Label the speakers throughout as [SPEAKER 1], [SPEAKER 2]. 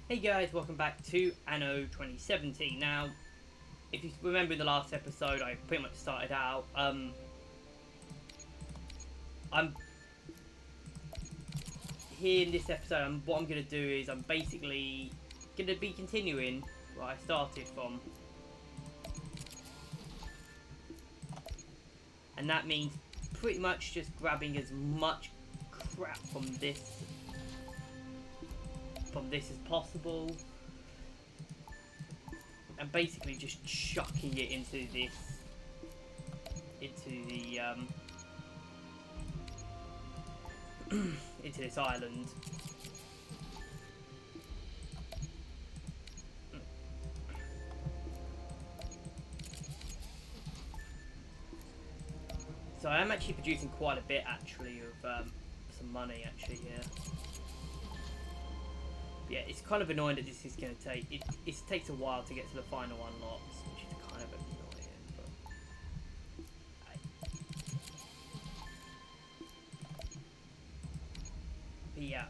[SPEAKER 1] Hey guys, welcome back to Anno 2017. Now, if you remember in the last episode, I pretty much started out, I'm here in this episode, and what I'm going to do is I'm basically going to be continuing where I started from. And that means pretty much just grabbing as much crap from this as possible. And basically just chucking it into the into this island. So I am actually producing quite a bit actually of some money actually here. Yeah, it's kind of annoying that this is going to take... It takes a while to get to the final unlocks, which is kind of annoying, but yeah.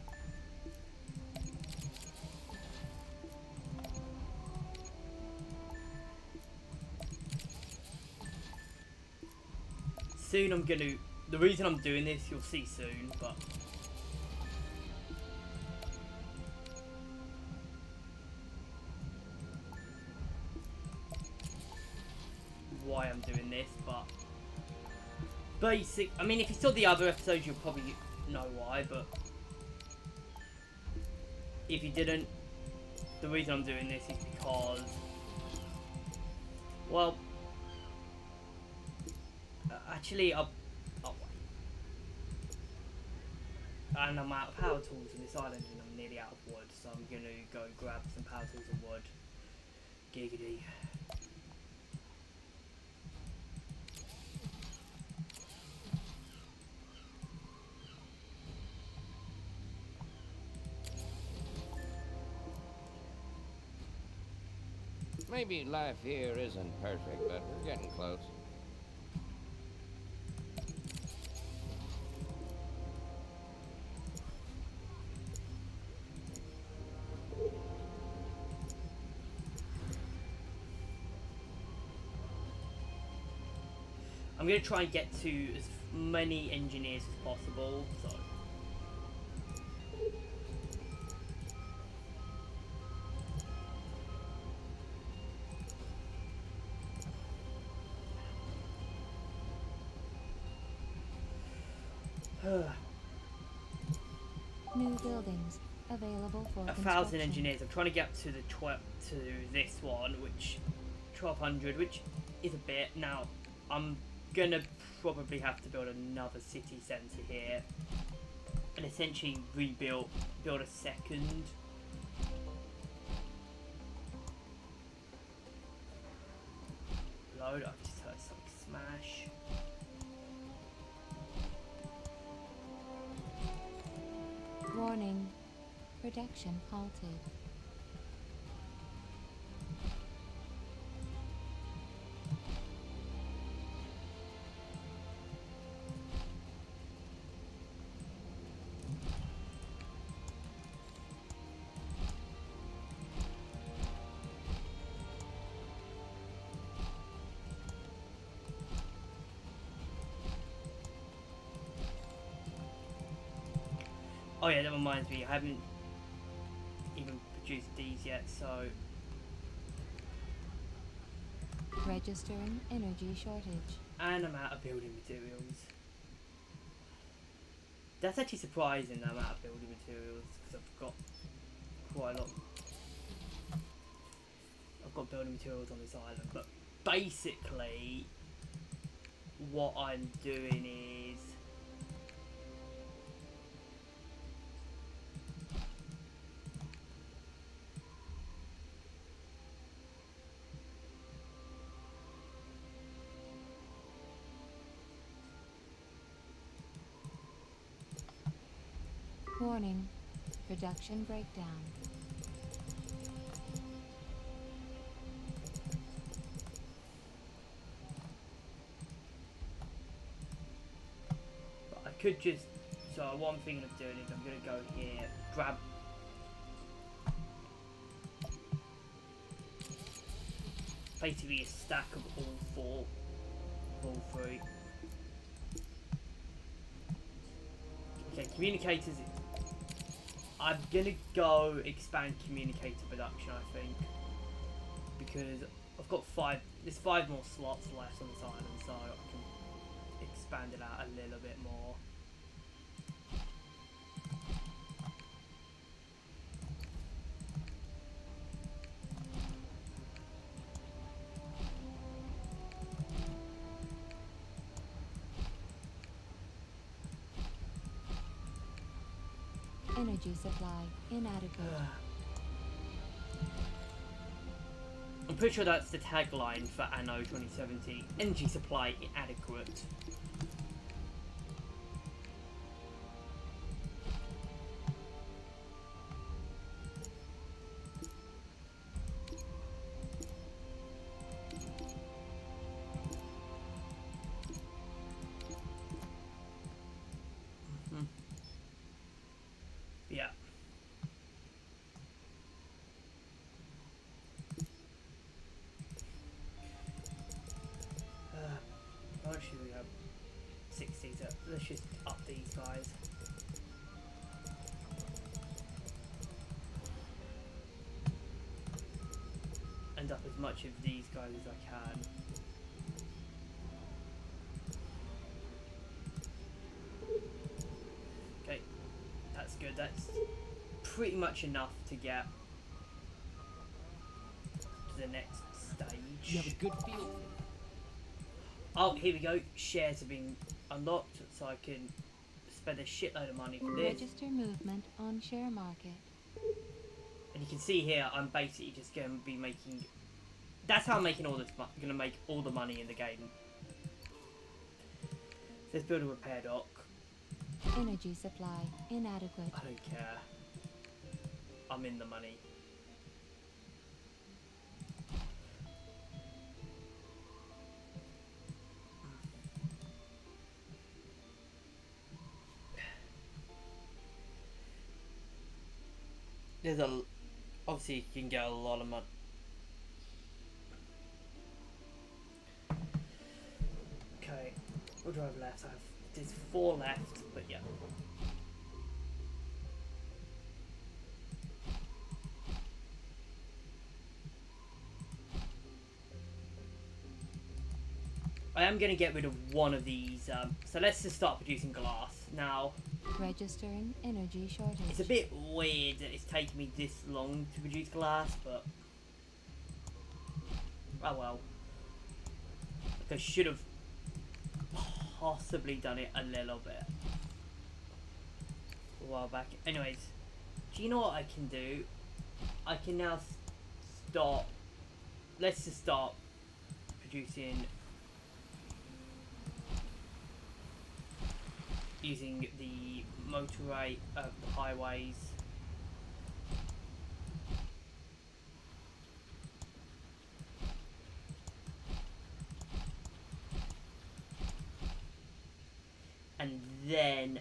[SPEAKER 1] Soon I'm going to... The reason I'm doing this, you'll see soon, but... why I'm doing this, but I mean, if you saw the other episodes, you'll probably know why, but if you didn't, the reason I'm doing this is because, well, actually, and I'm out of power tools in this island, and I'm nearly out of wood, so I'm gonna go grab some power tools and wood. Giggity.
[SPEAKER 2] Maybe life here isn't perfect, but we're getting close.
[SPEAKER 1] I'm going to try and get to as many engineers as possible, so...
[SPEAKER 3] New buildings available for
[SPEAKER 1] 1,000 engineers. I'm trying to get up to to this one, which 1,200, which is a bit. Now, I'm gonna probably have to build another city centre here, and essentially build a second. Load. I've just heard something smash.
[SPEAKER 3] Warning. Production halted.
[SPEAKER 1] Oh yeah, that reminds me, I haven't even produced these yet, so...
[SPEAKER 3] Registering energy shortage.
[SPEAKER 1] And I'm out of building materials. That's actually surprising that I'm out of building materials, because I've got quite a lot... I've got building materials on this island, but basically what I'm doing is...
[SPEAKER 3] Warning. Production breakdown.
[SPEAKER 1] But I could just... So one thing I'm doing is I'm going to go here, grab basically a stack of all three. Okay, communicators. I'm gonna go expand communicator production, I think, because I've got there's 5 more slots left on this island, so I can expand it out a little bit more.
[SPEAKER 3] Energy supply inadequate.
[SPEAKER 1] I'm pretty sure that's the tagline for Anno 2017. Energy supply inadequate. Yeah. Actually, we have 60, so let's just up these guys. And up as much of these guys as I can. Okay, that's good. That's pretty much enough to get to the next stage.
[SPEAKER 4] You have a good feel.
[SPEAKER 1] Oh, here we go. Shares have been unlocked, so I can spend a shitload of money for this.
[SPEAKER 3] Register movement on share market.
[SPEAKER 1] And you can see here, I'm basically just going to be making... That's how I'm making all this. Going to make all the money in the game. Let's build a repair dock.
[SPEAKER 3] Energy supply inadequate.
[SPEAKER 1] I don't care. I'm in the money. There's obviously you can get a lot of money. Okay, what do I have left? There's 4 left, but yeah. I am going to get rid of one of these, so let's just start producing glass. Now,
[SPEAKER 3] Registering energy shortage.
[SPEAKER 1] it's a bit weird that it's taken me this long to produce glass, but... Oh well. Like I should have possibly done it a little bit a while back. Anyways, do you know what I can do? I can now start... Let's just start producing... using the motorway, the highways. And then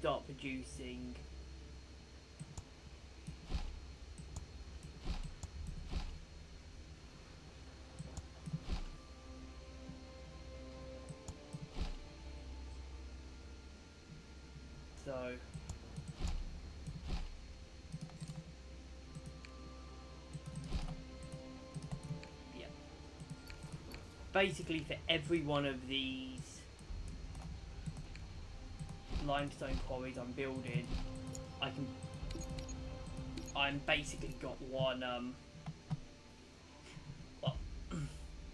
[SPEAKER 1] start producing so yeah, basically for every one of these limestone quarries I'm building, I'm basically got one well,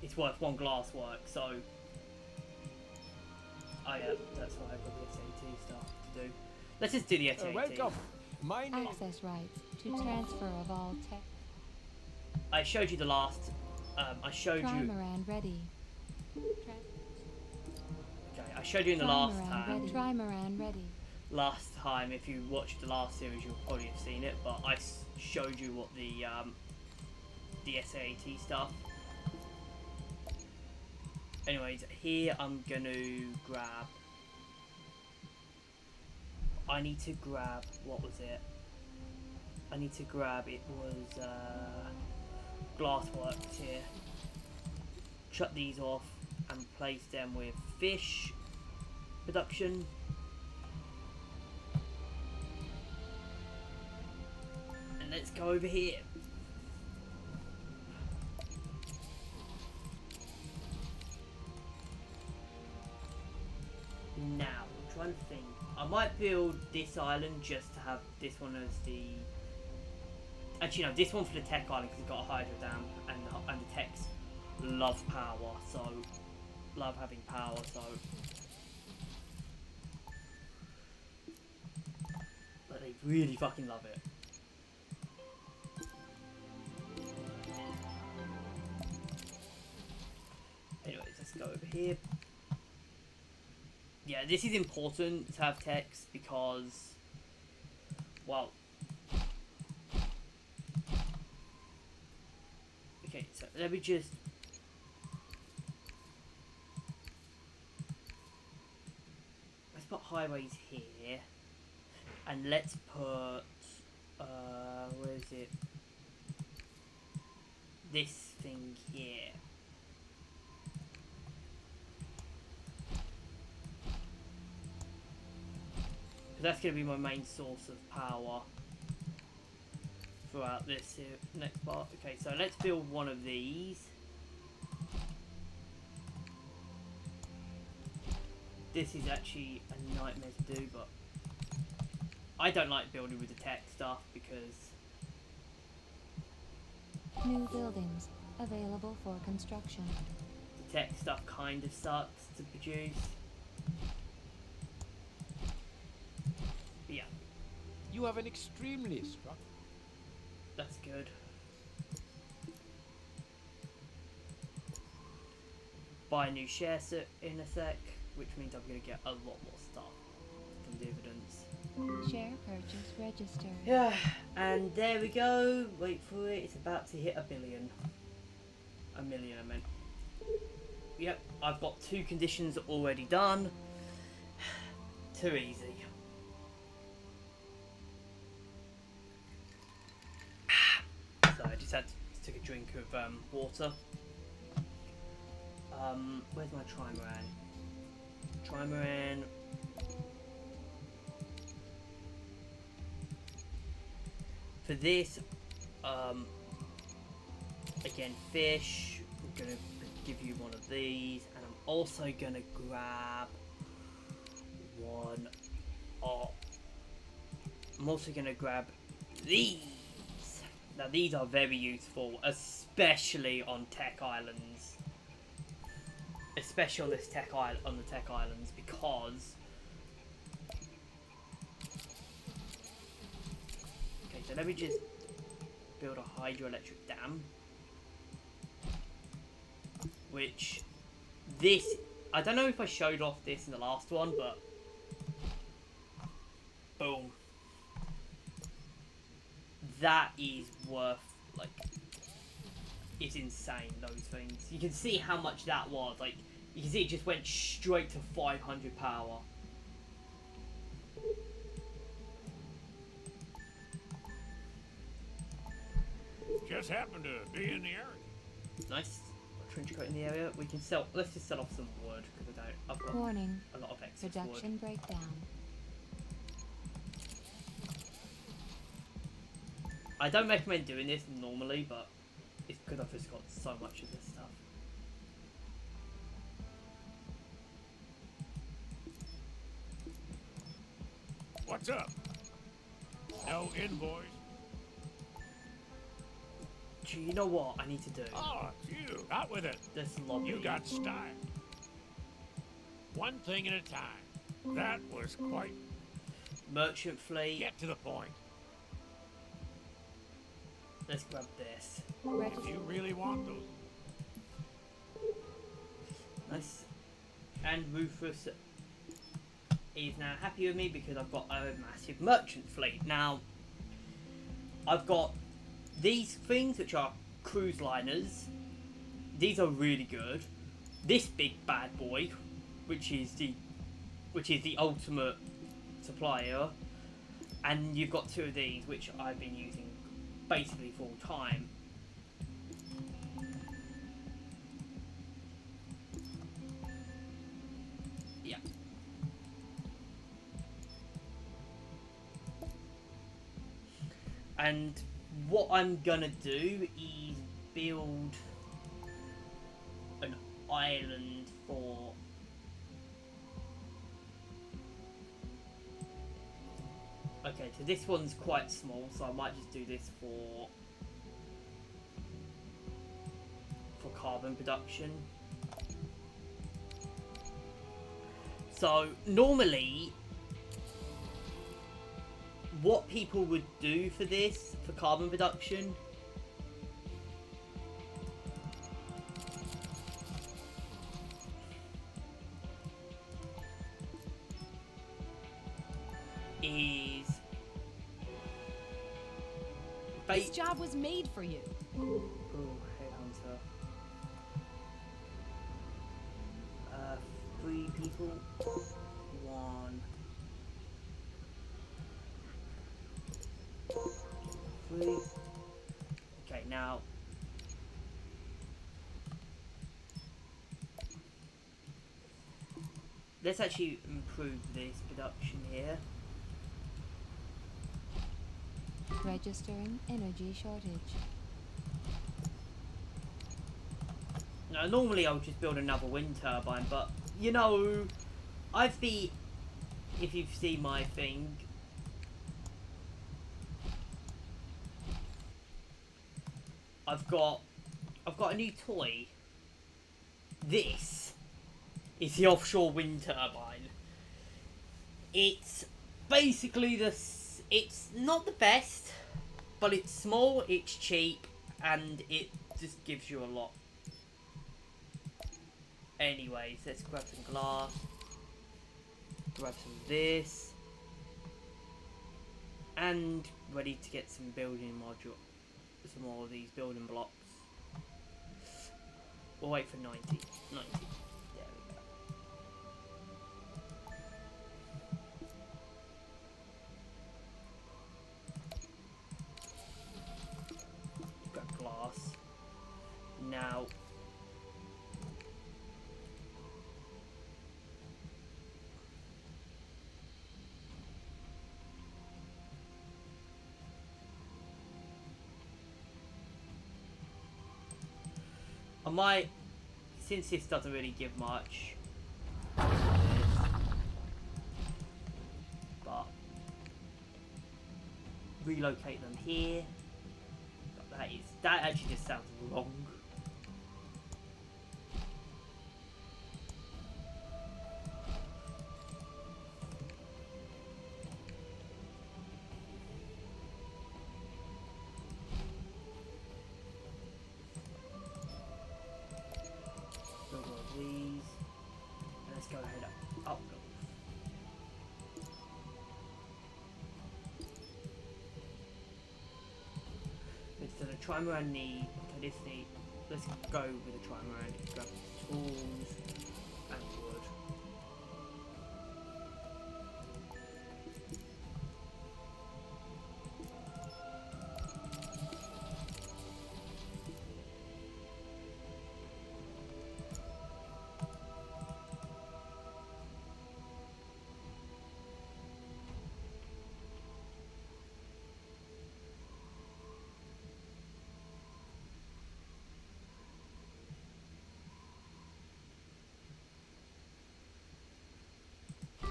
[SPEAKER 1] it's worth 1 glass work, so oh yeah, that's why I've got the SAT stuff to do. Let's just do the SAT.
[SPEAKER 4] Welcome. My name.
[SPEAKER 3] Access rights to transfer of all tech.
[SPEAKER 1] I showed you the last. I showed you.
[SPEAKER 3] Trimaran ready.
[SPEAKER 1] Okay, I showed you in the last time.
[SPEAKER 3] Ready. Trimaran ready.
[SPEAKER 1] Last time, if you watched the last series, you'll probably have seen it. But I showed you what the SAT stuff. Anyways, here I'm gonna grab. I need to grab, what was it? I need to grab, it was glassworks here. Shut these off and replace them with fish production. And let's go over here. Now, I'm trying to think. I might build this island just to have this one as the... Actually, no, this one for the tech island because it's got a hydro dam and the techs love power, so... Love having power, so... But they really fucking love it. Anyways, let's go over here. Yeah, this is important to have text because, well, okay, so let me just, let's put highways here, and let's put, where is it, this thing here. That's going to be my main source of power throughout this next part. Okay, so let's build one of these. This is actually a nightmare to do, but I don't like building with the tech stuff because...
[SPEAKER 3] New buildings available for construction.
[SPEAKER 1] The tech stuff kind of sucks to produce. But yeah.
[SPEAKER 4] You have an extremely strong.
[SPEAKER 1] That's good. Buy a new share in a sec, which means I'm going to get a lot more stuff from dividends.
[SPEAKER 3] Share purchase registered.
[SPEAKER 1] Yeah, and there we go. Wait for it. It's about to hit a billion. A million, I meant. Yep, I've got 2 conditions already done. Too easy. So I just had to take a drink of water. Where's my trimaran? Trimaran. For this, again, fish. I'm gonna give you one of these, and I'm also gonna grab one. I'm also gonna grab these. Now these are very useful, especially on tech islands. Especially on this on the tech islands, because okay, so let me just build a hydroelectric dam, which this, I don't know if I showed off this in the last one, but boom, that is worth, like, it's insane, those things. You can see how much that was. Like, you can see it just went straight to 500 power.
[SPEAKER 5] Just happened to be in the area.
[SPEAKER 1] Nice. Trench coat in the area. We can sell, let's just sell off some wood, because I've got
[SPEAKER 3] Warning.
[SPEAKER 1] a lot of excess
[SPEAKER 3] Production
[SPEAKER 1] wood.
[SPEAKER 3] breakdown.
[SPEAKER 1] I don't recommend doing this normally, but it's because I've just got so much of this stuff.
[SPEAKER 5] What's up? No invoice.
[SPEAKER 1] Do you know what I need to do?
[SPEAKER 5] Oh, it's you. Out with it.
[SPEAKER 1] This lobby.
[SPEAKER 5] You got style. One thing at a time. That was quite.
[SPEAKER 1] Merchant fleet.
[SPEAKER 5] Get to the point.
[SPEAKER 1] Let's grab this.
[SPEAKER 5] If you really want those.
[SPEAKER 1] Nice. And Rufus is now happy with me because I've got a massive merchant fleet. Now, I've got these things which are cruise liners. These are really good. This big bad boy, which is the ultimate supplier. And you've got 2 of these, which I've been using basically full time. Yeah. And what I'm gonna do is build an island for okay, so this one's quite small, so I might just do this for carbon production. So normally what people would do for this, for carbon production, is
[SPEAKER 6] This job was made for you.
[SPEAKER 1] Ooh, headhunter. 3 people. 1, 3. Okay, now let's actually improve this production here.
[SPEAKER 3] Registering energy shortage.
[SPEAKER 1] Now, normally I would just build another wind turbine, but you know, if you've seen my thing, I've got a new toy. This is the offshore wind turbine. It's basically it's not the best, but it's small, it's cheap, and it just gives you a lot. Anyways, let's grab some glass, grab some of this, and ready to get some building module, some more of these building blocks. We'll wait for 90. There we go. Got glass. Now, I might, since this doesn't really give much, but relocate them here. But that actually just sounds wrong. Go ahead up north. Instead of trimaran need, okay, this need, let's go with a trimaran, grab tools and wood.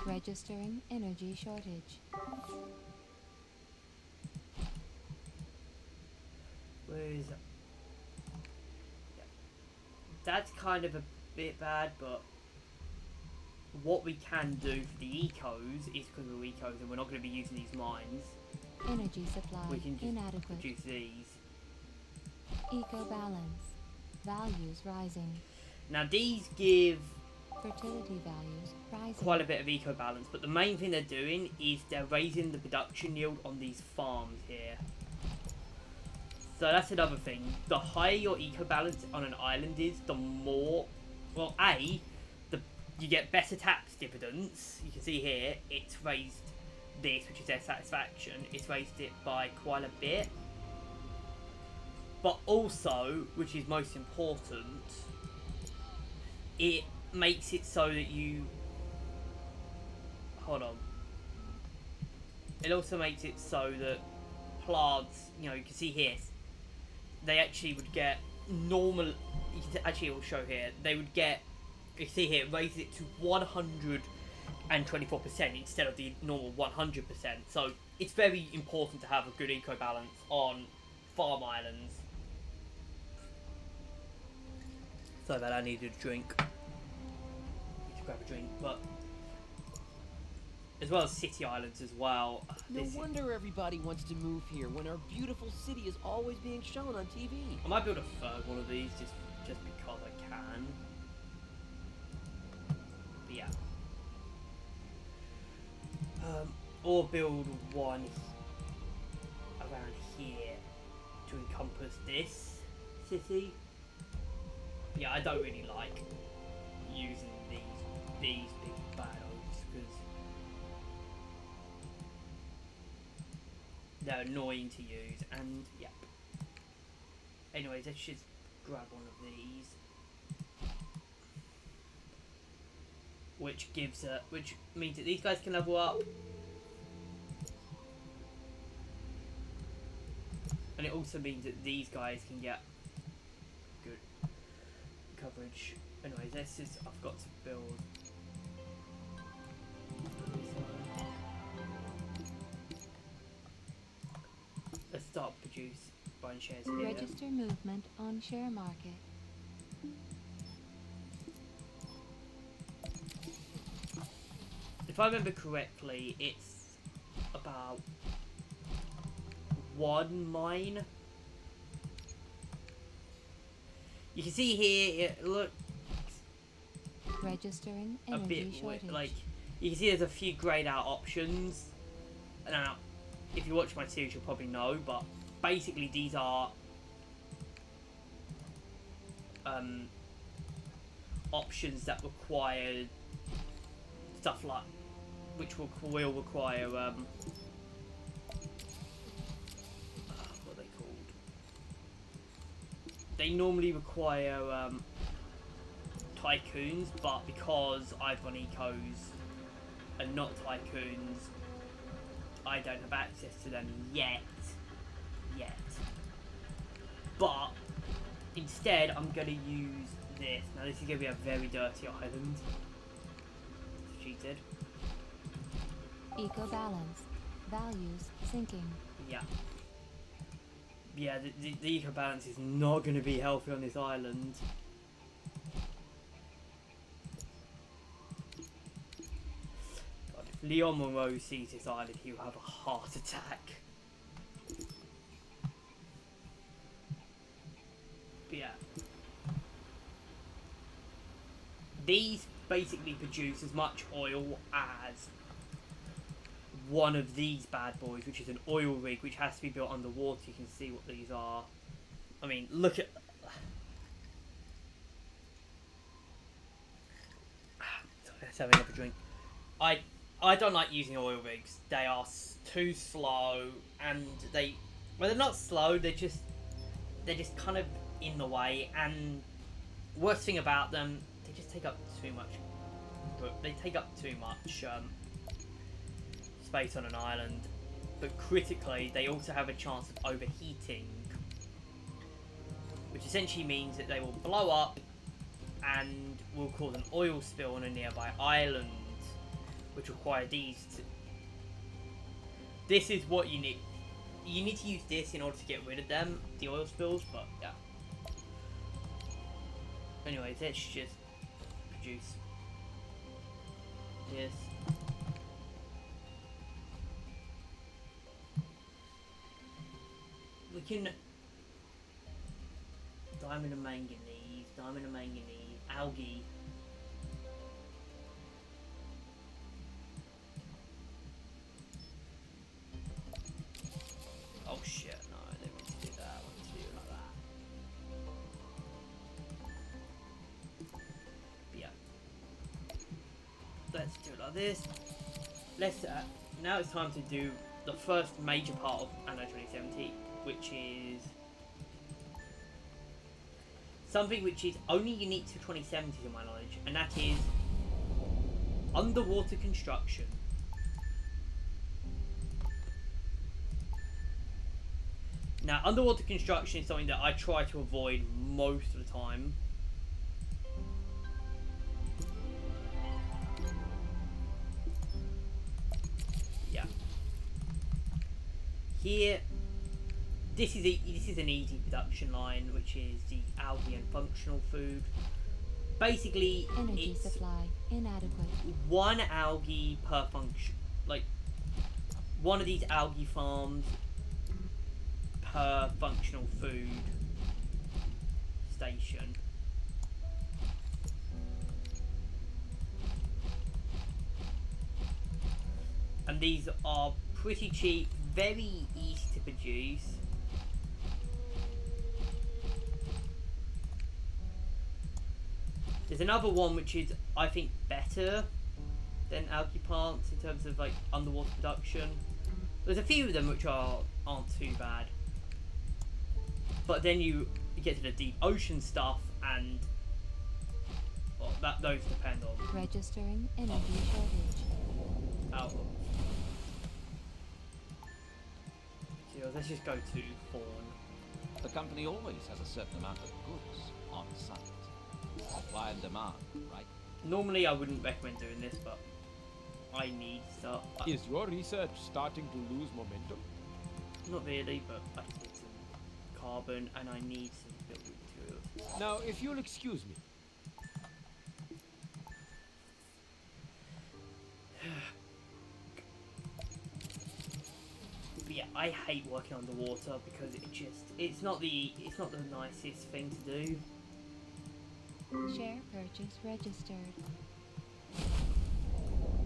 [SPEAKER 3] Registering energy shortage.
[SPEAKER 1] Where is it? Yeah. That's kind of a bit bad, but what we can do for the ecos is, because we're ecos and we're not going to be using these mines,
[SPEAKER 3] Energy supply
[SPEAKER 1] we can just
[SPEAKER 3] inadequate.
[SPEAKER 1] produce these.
[SPEAKER 3] Eco balance. Values rising.
[SPEAKER 1] Now these give
[SPEAKER 3] Fertility values rising.
[SPEAKER 1] quite a bit of eco balance, but the main thing they're doing is they're raising the production yield on these farms here. So that's another thing. The higher your eco balance on an island is, the more, well, you get better tax dividends. You can see here it's raised this, which is their satisfaction, it's raised it by quite a bit. But also, which is most important, it makes it so that you... Hold on. It also makes it so that plants, you know, you can see here, they actually would get normal... Actually, it will show here. They would get... You see here, it raises it to 124% instead of the normal 100%. So, it's very important to have a good eco-balance on farm islands. So that I needed a drink. Need to grab a drink, but as well as city islands as well.
[SPEAKER 7] No wonder everybody wants to move here when our beautiful city is always being shown on TV.
[SPEAKER 1] I might build a third one of these just because I can. But yeah. Or build one around here to encompass this city. Yeah, I don't really like using these big battles because they're annoying to use, and yeah. Anyways, let's just grab one of these, which means that these guys can level up, and it also means that these guys can get good coverage. Anyways, I've got to build. Let's start buying shares here.
[SPEAKER 3] Register movement on share market.
[SPEAKER 1] If I remember correctly, it's about 1 mine. You can see here, it looks
[SPEAKER 3] Registering
[SPEAKER 1] a
[SPEAKER 3] energy
[SPEAKER 1] bit
[SPEAKER 3] shortage.
[SPEAKER 1] like, you can see there's a few grayed out options. Now, if you watch my series, you'll probably know, but basically these are options that require stuff like, which will require what are they called? They normally require tycoons, but because I've run ecos and not tycoons, I don't have access to them yet. But instead, I'm going to use this. Now, this is going to be a very dirty island. It's cheated.
[SPEAKER 3] Eco balance. Values sinking.
[SPEAKER 1] Yeah. Yeah, the eco balance is not going to be healthy on this island. God, if Leon Monroe sees this island, he'll have a heart attack. But yeah. These basically produce as much oil as one of these bad boys, which is an oil rig, which has to be built underwater. You can see what these are. I mean, look at... Sorry, let's have another drink. I don't like using oil rigs. They are too slow, and well, they're not slow. They're just kind of in the way. And worst thing about them, they just take up too much. They take up too much space on an island, but critically they also have a chance of overheating, which essentially means that they will blow up and will cause an oil spill on a nearby island, which require these to... This is what you need. You need to use this in order to get rid of them, the oil spills, but yeah. Anyways, let's just produce this. We can diamond and manganese, algae. Oh shit, no, I didn't want to do that. I want to do it like that. But yeah. Let's do it like this. Let's now it's time to do the first major part of Anno 2070, which is something which is only unique to 2070 to my knowledge, and that is underwater construction. Now, underwater construction is something that I try to avoid most of the time. Yeah. Here, this is an easy production line, which is the algae and functional food. Basically,
[SPEAKER 3] Energy
[SPEAKER 1] it's
[SPEAKER 3] supply inadequate.
[SPEAKER 1] one algae per function, like one of these algae farms per functional food station. And these are pretty cheap, very easy to produce. There's another one which is, I think, better than algae plants in terms of like underwater production. There's a few of them which aren't too bad. But then you get to the deep ocean stuff, and well, those depend on
[SPEAKER 3] Registering energy shortage.
[SPEAKER 1] outlook. So let's just go to Fawn.
[SPEAKER 2] The company always has a certain amount of goods on site. Supply and demand, right?
[SPEAKER 1] Normally I wouldn't recommend doing this, but I need stuff.
[SPEAKER 4] Is your research starting to lose momentum?
[SPEAKER 1] Not really, but I just need some carbon and I need some building materials.
[SPEAKER 4] Now, if you'll excuse me.
[SPEAKER 1] But yeah, I hate working underwater because it's not the nicest thing to do.
[SPEAKER 3] Share purchase registered.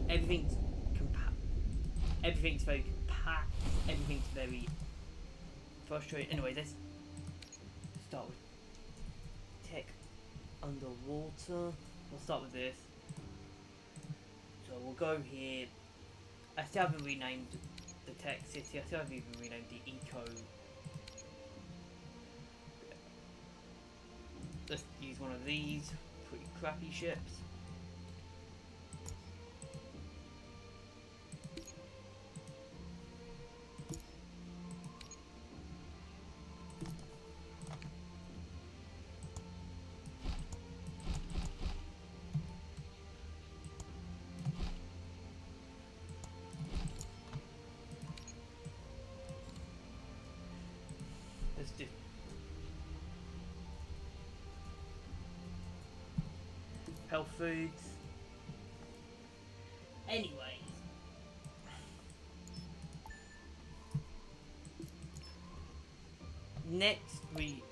[SPEAKER 1] Everything's very compact. Everything's very frustrating. Anyway, let's start with tech underwater. We'll start with this. So we'll go here. I still haven't renamed the tech city. I still haven't even renamed the eco. Let's use one of these pretty crappy ships. Let's do health foods. Anyways, next we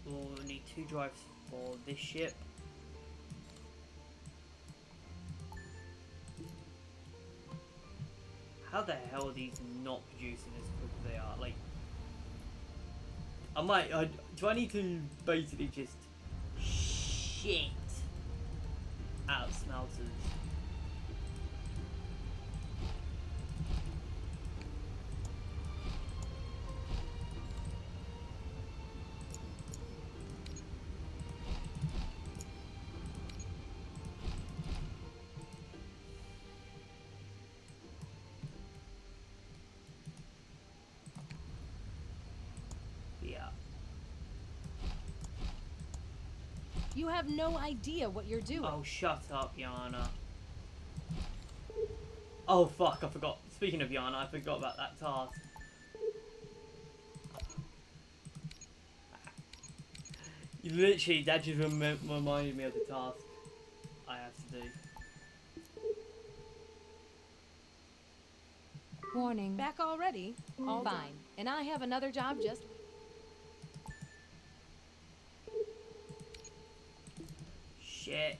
[SPEAKER 1] will need 2 drives for this ship. How the hell are these not producing as quick as they are? Like, do I need to basically just shit out smelters? Yeah.
[SPEAKER 6] You have no idea what you're doing.
[SPEAKER 1] Oh, shut up, Yana. Oh, fuck, I forgot. Speaking of Yana, I forgot about that task. That just reminded me of the task I have to do.
[SPEAKER 3] Warning.
[SPEAKER 6] Back already? All fine. And I have another job just...
[SPEAKER 1] Shit.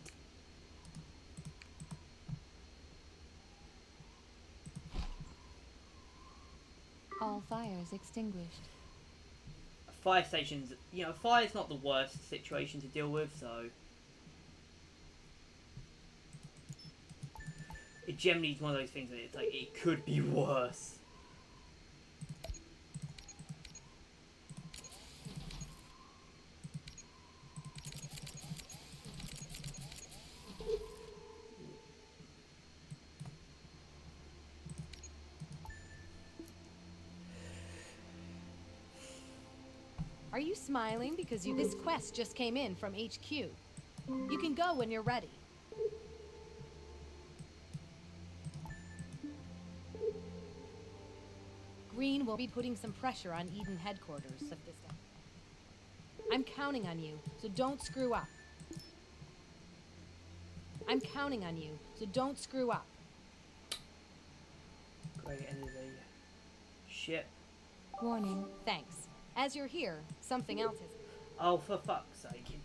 [SPEAKER 3] All fires extinguished.
[SPEAKER 1] Fire stations, you know, fire's not the worst situation to deal with, so it generally is one of those things that it's like it could be worse.
[SPEAKER 6] Are you smiling because this quest just came in from HQ? You can go when you're ready. Green will be putting some pressure on Eden headquarters if this does. I'm counting on you, so don't screw up. I'm counting on you, so don't screw up.
[SPEAKER 1] Great, end of the ship.
[SPEAKER 3] Warning.
[SPEAKER 6] Thanks. As you're here, something else has...
[SPEAKER 1] Oh, for fuck's sake.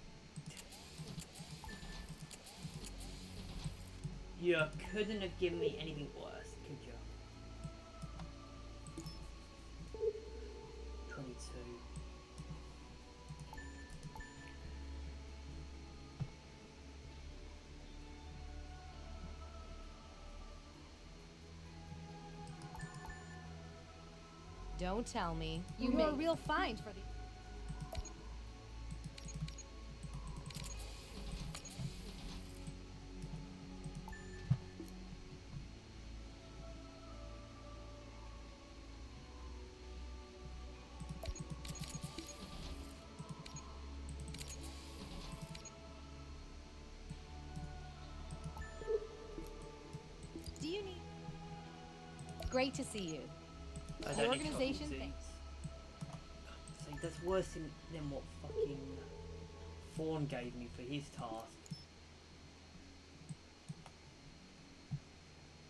[SPEAKER 1] You couldn't have given me anything worse, could you? 22.
[SPEAKER 6] Don't tell me. You're a real find for the... Do you need... Great to see you.
[SPEAKER 1] I
[SPEAKER 6] The
[SPEAKER 1] don't need
[SPEAKER 6] organization
[SPEAKER 1] competencies.
[SPEAKER 6] thinks.
[SPEAKER 1] So that's worse than what fucking Fawn gave me for his task.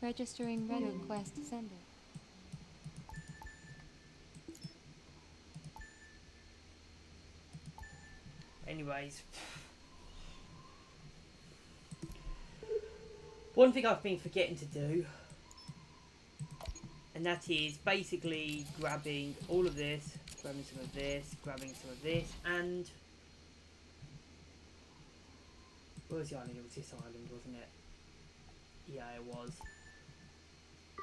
[SPEAKER 3] Registering request sender.
[SPEAKER 1] Anyways. One thing I've been forgetting to do, and that is basically grabbing all of this, grabbing some of this, grabbing some of this, and... Where was the island? It was this island, wasn't it? Yeah, it was.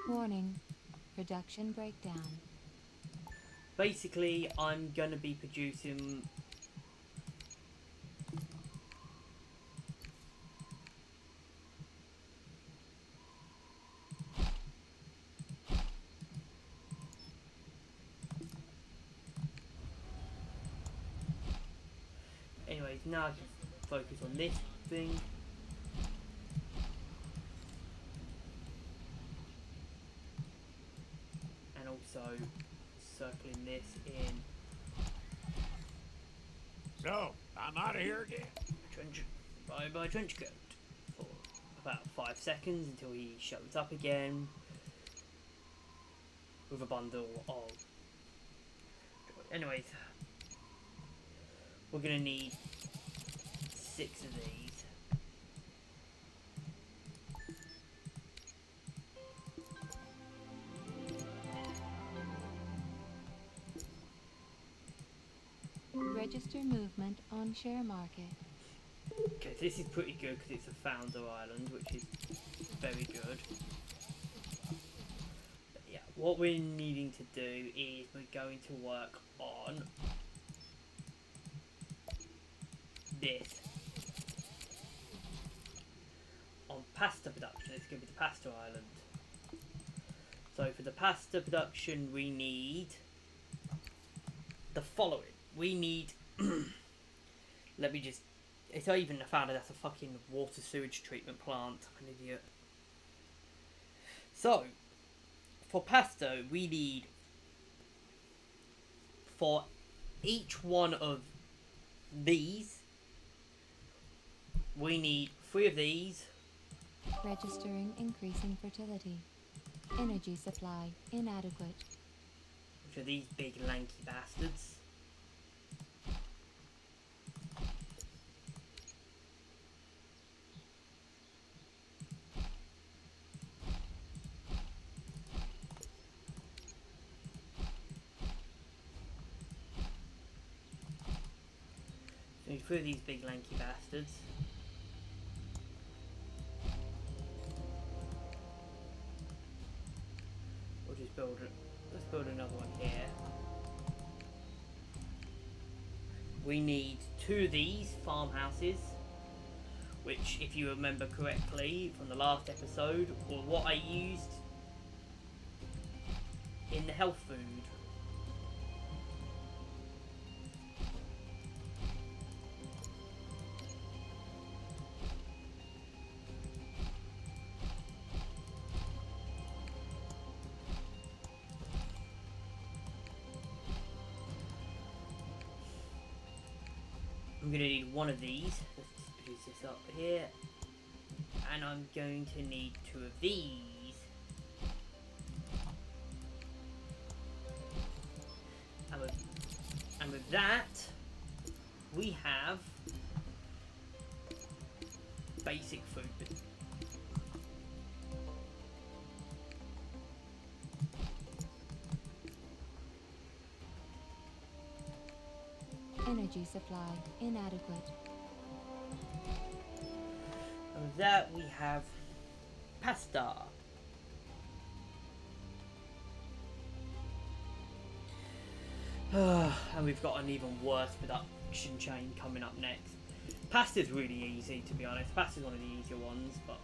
[SPEAKER 3] Warning. Production breakdown.
[SPEAKER 1] Basically, I'm going to be producing... Anyways, now I can focus on this thing. And also circling this in
[SPEAKER 5] So, I'm out of here again.
[SPEAKER 1] my trench coat for about 5 seconds until he shows up again with a bundle of... Anyways, we're gonna need 6 of these.
[SPEAKER 3] Register movement on share market.
[SPEAKER 1] Okay, so this is pretty good because it's a founder island, which is very good. But yeah, what we're needing to do is we're going to work on this. On pasta production, it's going to be the pasta island. So for the pasta production we need the following. We need... Let me just... It's not even found that's a fucking water sewage treatment plant. I'm an idiot. So, for pasta, we need... For each one of these, we need 3 of these.
[SPEAKER 3] Registering increasing fertility. Energy supply inadequate.
[SPEAKER 1] Which are these big lanky bastards. Through these big lanky bastards. just build it. Let's build another one here. We need 2 of these farmhouses, which, if you remember correctly from the last episode, were what I used in the health food. I'm going to need 1 of these. Let's just produce this up here. And I'm going to need 2 of these. And with that, we have basic food.
[SPEAKER 3] Energy supply inadequate.
[SPEAKER 1] And with that, we have pasta. And we've got an even worse production chain coming up next. Pasta's really easy, to be honest. Pasta's one of the easier ones, but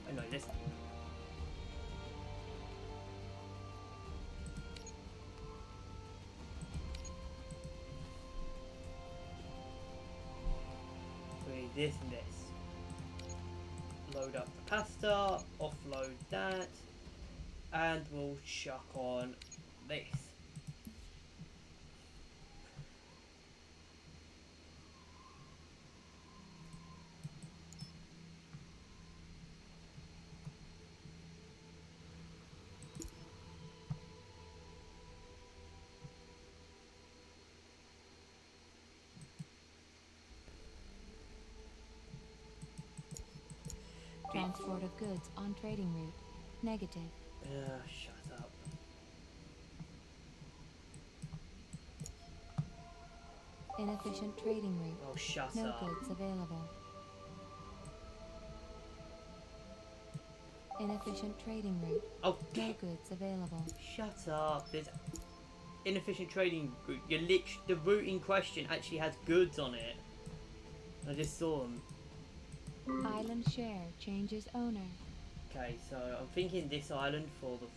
[SPEAKER 1] I know this. We need this and this. Load up the pasta, offload that, and we'll chuck on this.
[SPEAKER 3] Transport of goods on trading route. Negative.
[SPEAKER 1] Shut up.
[SPEAKER 3] Inefficient trading route.
[SPEAKER 1] Oh, shut
[SPEAKER 3] No
[SPEAKER 1] up.
[SPEAKER 3] goods available. Inefficient trading route.
[SPEAKER 1] Oh,
[SPEAKER 3] No goods available.
[SPEAKER 1] shut up. There's inefficient trading route. The route in question actually has goods on it. I just saw them.
[SPEAKER 3] Island share changes owner.
[SPEAKER 1] Okay, so I'm thinking this island for the...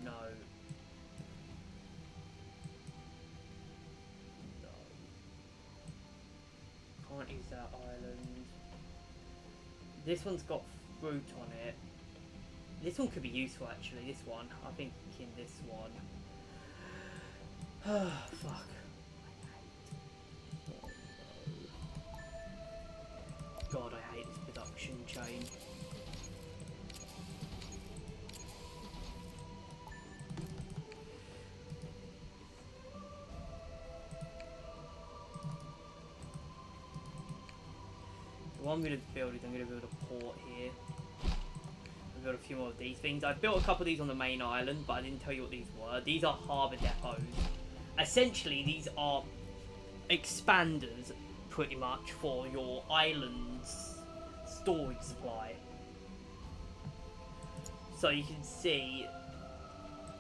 [SPEAKER 1] No. No. Can't use that island. This one's got fruit on it. This one could be useful actually, this one. I'm thinking this one. Fuck. God, I hate this production chain. What I'm going to build is I'm going to build a port here. I've built a few more of these things. I built a couple of these on the main island, but I didn't tell you what these were. These are harbour depots. Essentially, these are expanders, pretty much, for your island's storage supply. So you can see,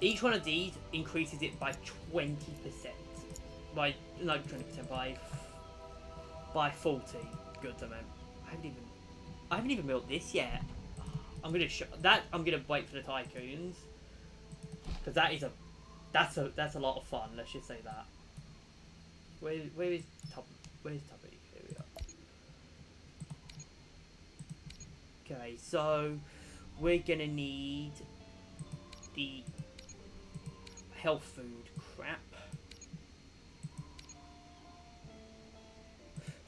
[SPEAKER 1] each one of these increases it by 20%. By, no, 20%, by 40 goods, I meant. I haven't even built this yet. I'm gonna wait for the tycoons, because that's a lot of fun. Let's just say that. Where's Tubby? Here we are. Okay, so we're gonna need the health food crap.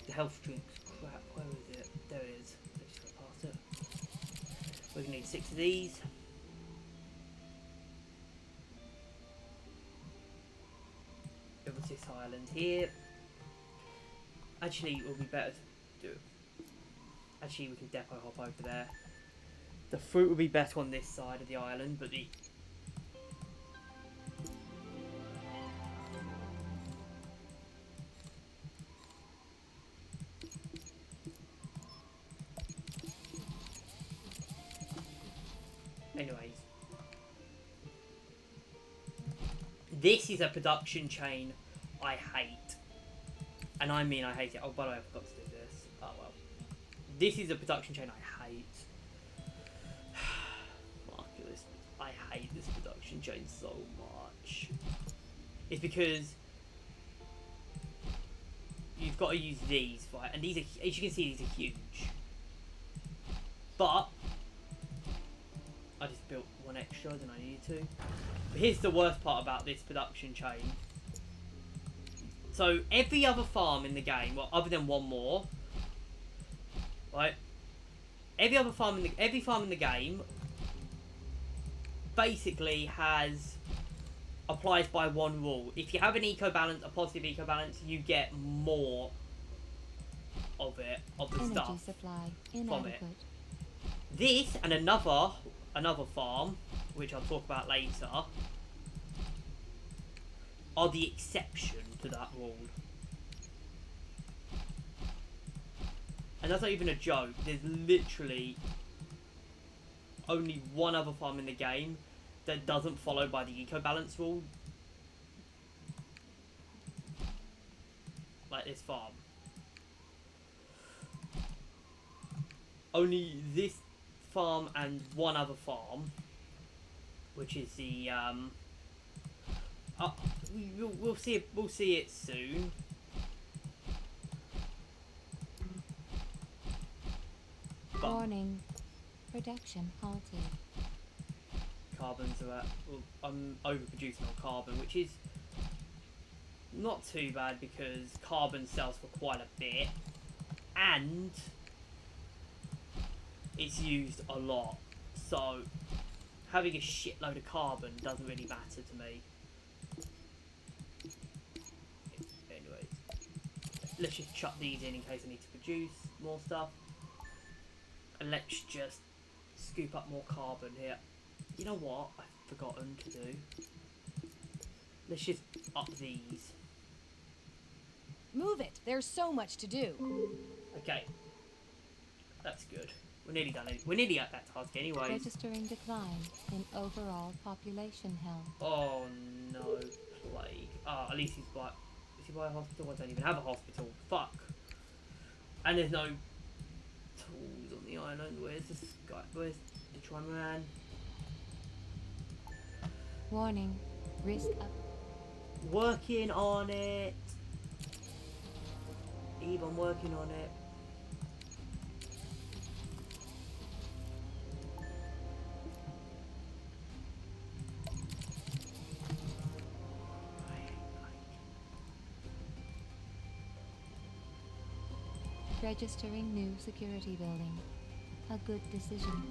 [SPEAKER 1] The health drinks crap. Where is it? There it is. Let's just go past it. We're gonna need 6 of these. It was this island here. Actually, it would be better to do. Actually, we can depot hop over there. The fruit would be better on this side of the island, but the... Anyways. This is a production chain I hate. And I mean I hate it. Oh, by the way, I forgot to do this. Oh, well. This is a production chain I hate. Fuck this. I hate this production chain so much. It's because you've got to use these, right? And these are, as you can see, these are huge. But I just built one extra than I needed to. But here's the worst part about this production chain. So every other farm in the game, well, other than one more, right? Every farm in the game basically applies by one rule. If you have an eco balance, a positive eco balance, you get more of it, of the
[SPEAKER 3] Energy
[SPEAKER 1] stuff
[SPEAKER 3] supply
[SPEAKER 1] from it.
[SPEAKER 3] inadequate.
[SPEAKER 1] This and another farm, which I'll talk about later, are the exception to that rule. And that's not even a joke. There's literally only one other farm in the game that doesn't follow by the eco balance rule. Like this farm. Only this farm and one other farm, which is the we'll see it soon. But
[SPEAKER 3] Warning. Production halted.
[SPEAKER 1] carbons are at, well, I'm overproducing on carbon, which is not too bad because carbon sells for quite a bit and it's used a lot, so having a shitload of carbon doesn't really matter to me. Anyways, let's just chuck these in case I need to produce more stuff, and let's just scoop up more carbon here. You know what I've forgotten to do? Let's just up these.
[SPEAKER 6] Move it. There's so much to do.
[SPEAKER 1] Okay, that's good. We're nearly done. We're nearly at that task anyways.
[SPEAKER 3] Registering decline in overall population health.
[SPEAKER 1] Oh no, plague. At least he's by. Is he by a hospital? I don't even have a hospital. Fuck. And there's no tools on the island. Where's this guy? Where's the Turbine man?
[SPEAKER 3] Warning. Risk up.
[SPEAKER 1] Working on it. Eve, I'm working on it.
[SPEAKER 3] Registering new security building. A good decision.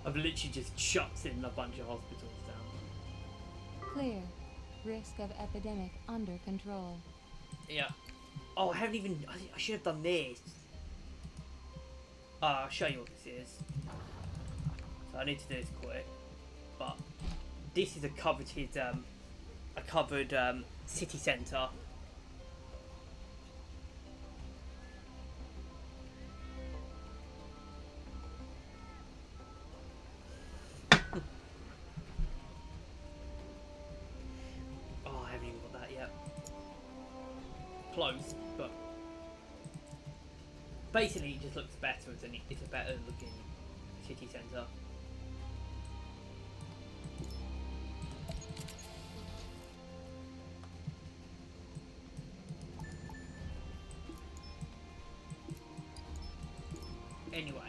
[SPEAKER 1] I've literally just chucked in a bunch of hospitals down.
[SPEAKER 3] Clear. Risk of epidemic under control.
[SPEAKER 1] Yeah. Oh, I haven't even. I should have done this. I'll show you what this is. So I need to do this quick. But this is a covered city centre. Oh, I haven't even got that yet. Close, but basically it just looks better. It's a better looking city centre. Anyways,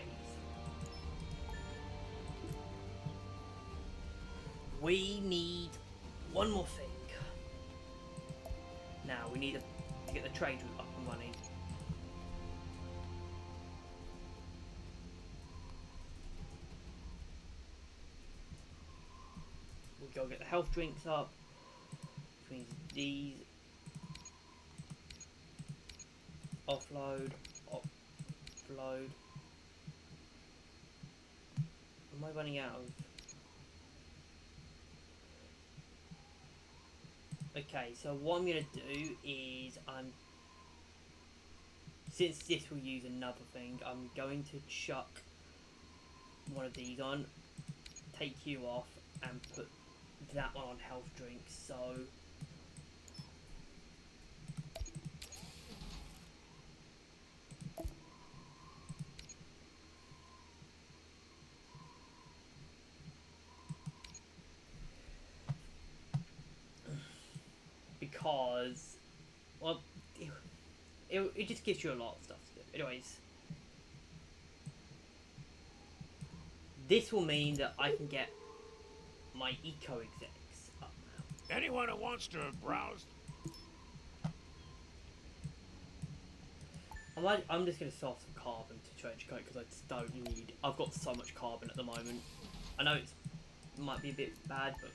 [SPEAKER 1] we need one more thing. Now we need to get the trade route up and running. We'll go get the health drinks up, which means these. Offload. Am I running out of... Okay, so what I'm going to do is I'm since this will use another thing, I'm going to chuck one of these on, take you off, and put that one on health drinks. So because, well, it just gives you a lot of stuff to do. Anyways, this will mean that I can get my eco execs up now.
[SPEAKER 5] Anyone who wants to browse.
[SPEAKER 1] I'm just going to sell some carbon to trench coat because I just don't need. I've got so much carbon at the moment. I know it might be a bit bad, but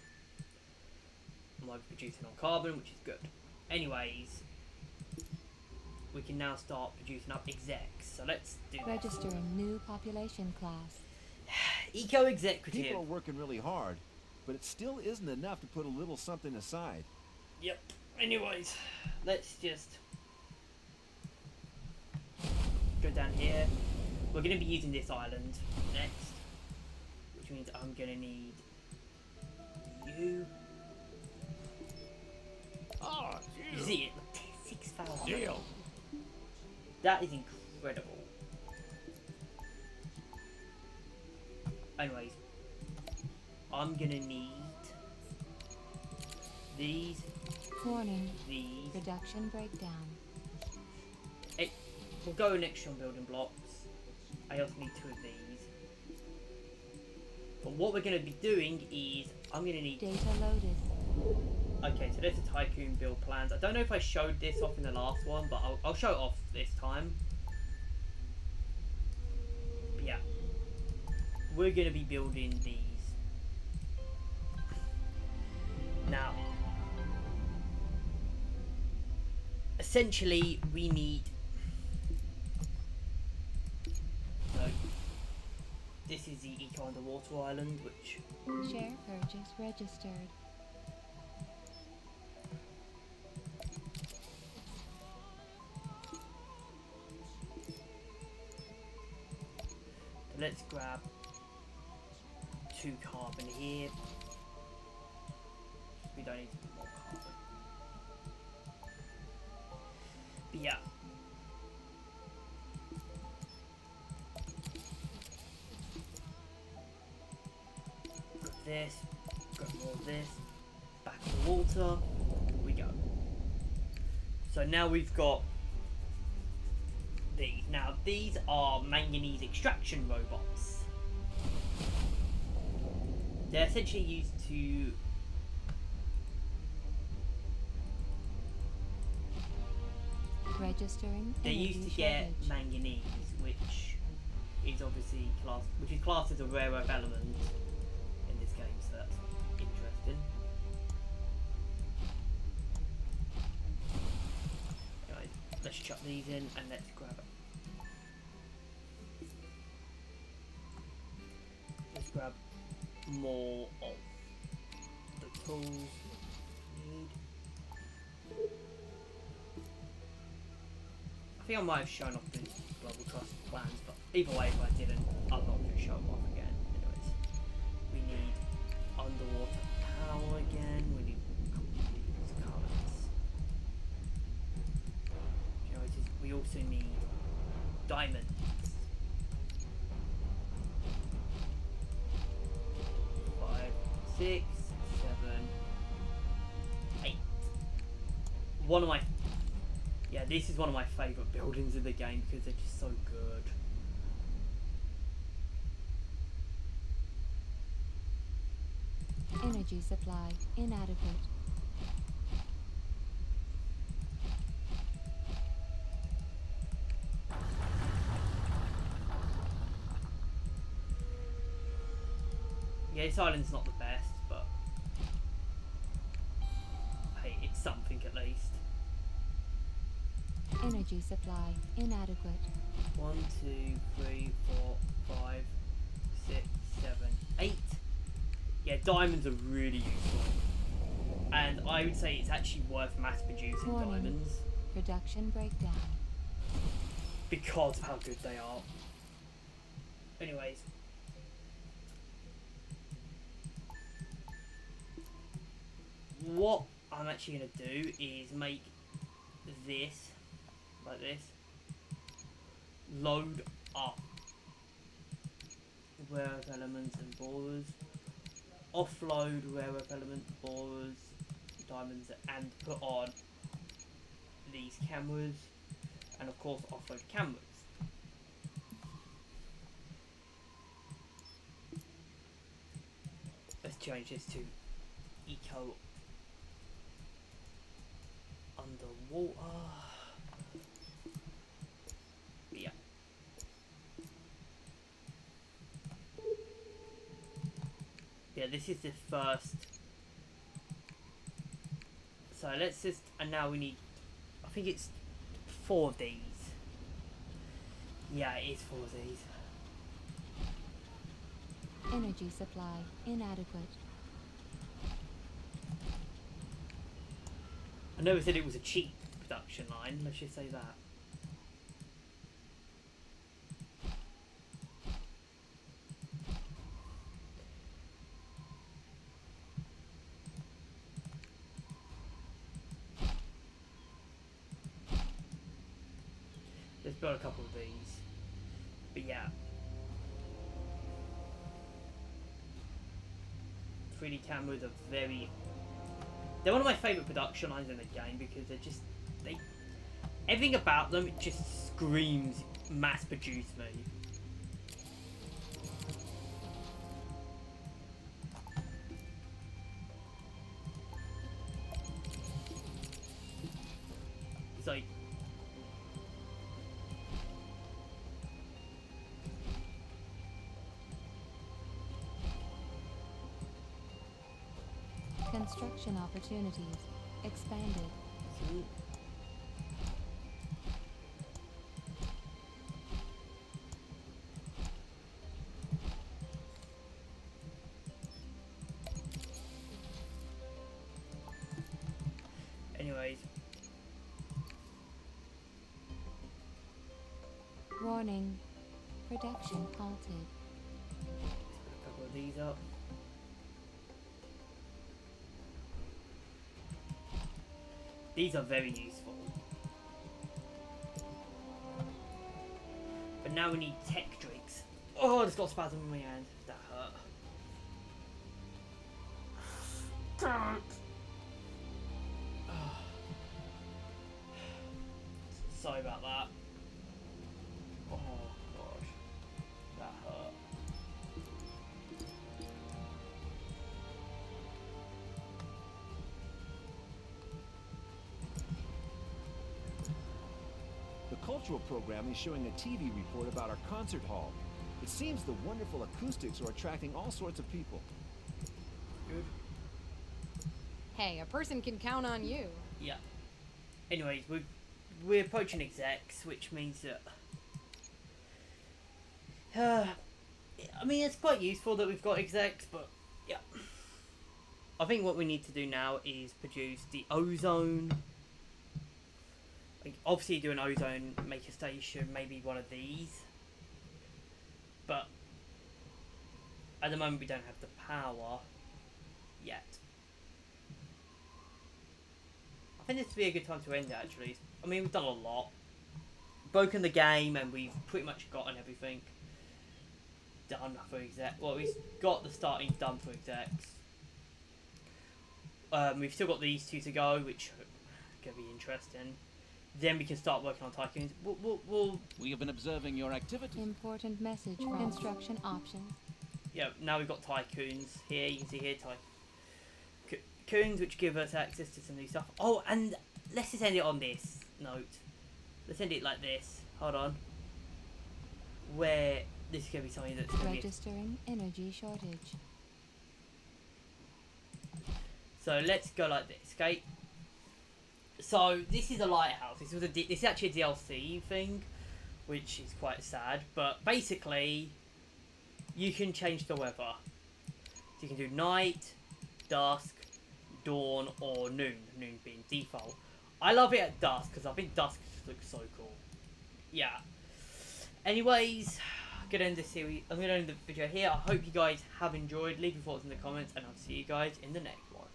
[SPEAKER 1] I'm overproducing on carbon, which is good. Anyways, we can now start producing up execs. So let's do this.
[SPEAKER 3] Registering new population class.
[SPEAKER 1] Eco executive.
[SPEAKER 8] People are working really hard, but it still isn't enough to put a little something aside.
[SPEAKER 1] Yep. Anyways, let's just go down here. We're going to be using this island next, which means I'm going to need you.
[SPEAKER 5] Oh,
[SPEAKER 1] You see it? 6,000.
[SPEAKER 5] Deal.
[SPEAKER 1] That is incredible. Anyways, I'm going to need these,
[SPEAKER 3] Warning.
[SPEAKER 1] these.
[SPEAKER 3] Production breakdown.
[SPEAKER 1] We'll go next on building blocks. I also need 2 of these. But what we're going to be doing is I'm going to need.
[SPEAKER 3] Data loaded.
[SPEAKER 1] Okay, so there's the tycoon build plans. I don't know if I showed this off in the last one, but I'll show it off this time. But yeah, we're going to be building these. Now, essentially, we need. So, this is the Eco Underwater Island, which.
[SPEAKER 3] Share purchase registered.
[SPEAKER 1] Let's grab 2 carbon here. We don't need more carbon. But yeah. Grab this. Grab more of this. Back in the water. We go. So now we've got these. Now these are manganese extraction robots. They're essentially used to
[SPEAKER 3] Registering.
[SPEAKER 1] they used
[SPEAKER 3] energy
[SPEAKER 1] to get
[SPEAKER 3] shortage.
[SPEAKER 1] manganese, which is obviously classed as a rare earth element in this game, so that's interesting. Anyway, let's chuck these in and let's grab it. Let's grab more of the tools we need. I think I might have shown off the global trust plans, but either way, if I didn't, I'm not going to show them off again. Anyways, we need underwater power again. We need these currents. We also need diamonds. 5, 6, 7, 8. One of my this is one of my favourite buildings in the game because they're just so good.
[SPEAKER 3] Energy supply inadequate.
[SPEAKER 1] Yeah, this island's not the best, but hey, it's something at least.
[SPEAKER 3] Energy supply inadequate.
[SPEAKER 1] 1, 2, 3, 4, 5, 6, 7, 8. Yeah, diamonds are really useful. And I would say it's actually worth mass producing
[SPEAKER 3] Warning.
[SPEAKER 1] diamonds.
[SPEAKER 3] Production breakdown.
[SPEAKER 1] because of how good they are. Anyways. What I'm actually going to do is make this, like this, load up rare earth elements and borers, offload rare earth elements, borers, diamonds, and put on these cameras, and of course offload cameras. Let's change this to eco underwater. Yeah. Yeah, this is the first. So let's just, and now we need, I think it's 4 of these. Yeah, it is 4 of these.
[SPEAKER 3] Energy supply inadequate.
[SPEAKER 1] I know we said it was a cheap production line, let's just say that. Let's build a couple of these. But yeah. 3D cameras are they're one of my favourite production lines in the game because everything about them just screams mass produce me. It's like
[SPEAKER 3] Construction opportunities expanded.
[SPEAKER 1] Anyways.
[SPEAKER 3] Warning. Production halted.
[SPEAKER 1] Put a couple of these up. These are very useful. But now we need tech drinks. Oh, I just got a spasm in my hand. That hurt. Sorry about that. Oh gosh. That hurt.
[SPEAKER 8] The cultural program is showing a TV report about our concert hall. It seems the wonderful acoustics are attracting all sorts of people.
[SPEAKER 1] Good.
[SPEAKER 6] Hey, a person can count on you.
[SPEAKER 1] Yeah. Anyways, we're approaching execs, which means that I mean, it's quite useful that we've got execs, but yeah. I think what we need to do now is produce the ozone. Like, obviously do an ozone maker station, maybe one of these. But at the moment we don't have the power yet. I think this would be a good time to end it, actually. I mean, we've done a lot. Broken the game, and we've pretty much gotten everything done for exec. Well, we've got the starting done for execs. We've still got these 2 to go, which could be interesting. Then we can start working on tycoons.
[SPEAKER 2] We have been observing your activities.
[SPEAKER 3] Important message from construction options.
[SPEAKER 1] Yeah, now we've got tycoons here. You can see here tycoons, which give us access to some new stuff. Oh, and let's just end it on this note. Let's end it like this. Hold on. Where this is going to be something that's going to be...
[SPEAKER 3] Registering energy shortage.
[SPEAKER 1] So let's go like this, okay? So this is a lighthouse. This is actually a DLC thing, which is quite sad. But basically, you can change the weather. So you can do night, dusk, dawn, or noon. Noon being default. I love it at dusk because I think dusk just looks so cool. Yeah. Anyways, I'm gonna end this series. I'm gonna end the video here. I hope you guys have enjoyed. Leave your thoughts in the comments, and I'll see you guys in the next one.